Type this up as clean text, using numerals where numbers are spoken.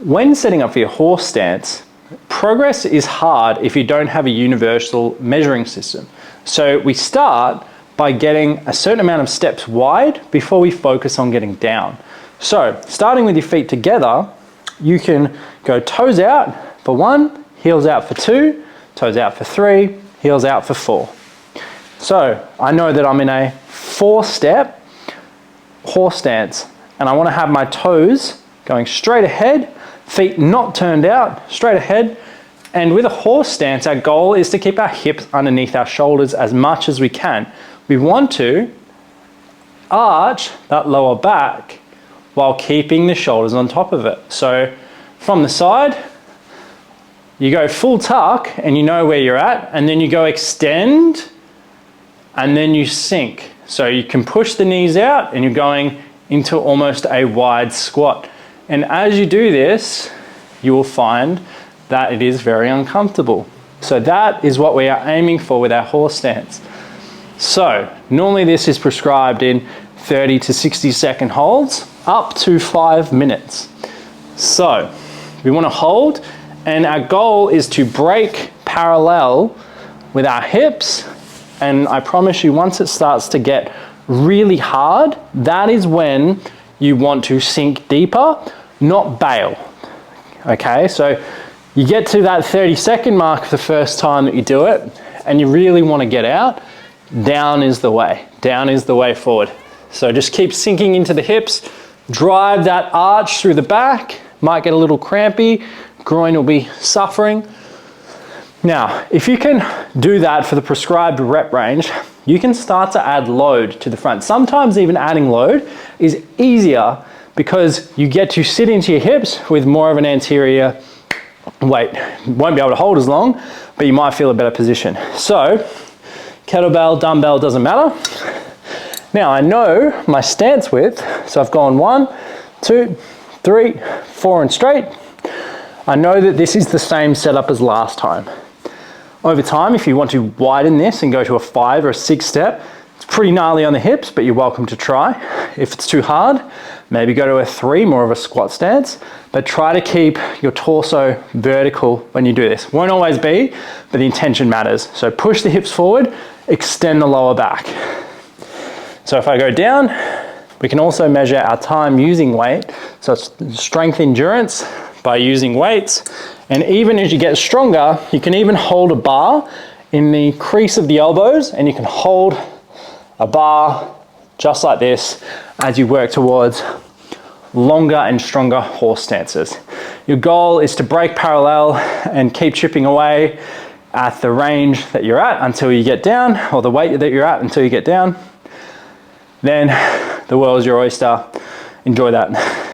When setting up for your horse stance, progress is hard if you don't have a universal measuring system. So we start by getting a certain amount of steps wide before we focus on getting down. So starting with your feet together, you can go toes out for 1, heels out for 2, toes out for 3, heels out for 4. So I know that I'm in a 4-step horse stance and I want to have my toes going straight ahead, feet not turned out, straight ahead. And with a horse stance, our goal is to keep our hips underneath our shoulders as much as we can. We want to arch that lower back while keeping the shoulders on top of it. So from the side, you go full tuck and you know where you're at, and then you go extend and then you sink. So you can push the knees out and you're going into almost a wide squat. And as you do this, you will find that it is very uncomfortable. So that is what we are aiming for with our horse stance. So normally this is prescribed in 30 to 60 second holds, up to 5 minutes. So we want to hold, and our goal is to break parallel with our hips. And I promise you, once it starts to get really hard, that is when you want to sink deeper, not bail. Okay, so you get to that 30-second mark the first time that you do it, and you really want to get out. Down is the way. Down is the way forward. So just keep sinking into the hips, drive that arch through the back. Might get a little crampy, groin will be suffering. Now, if you can do that for the prescribed rep range, you can start to add load to the front. Sometimes even adding load is easier because you get to sit into your hips with more of an anterior weight. You won't be able to hold as long, but you might feel a better position. So, kettlebell, dumbbell, doesn't matter. Now I know my stance width, so I've gone 1, 2, 3, 4 and straight. I know that this is the same setup as last time. Over time, if you want to widen this and go to a 5 or a 6 step, it's pretty gnarly on the hips, but you're welcome to try. If it's too hard, maybe go to a 3, more of a squat stance, but try to keep your torso vertical when you do this. Won't always be, but the intention matters. So push the hips forward, extend the lower back. So if I go down, we can also measure our time using weight. So it's strength endurance by using weights. And even as you get stronger, you can even hold a bar in the crease of the elbows, and you can hold a bar just like this as you work towards longer and stronger horse stances. Your goal is to break parallel and keep chipping away at the range that you're at until you get down, or the weight that you're at until you get down. Then the world is your oyster. Enjoy that.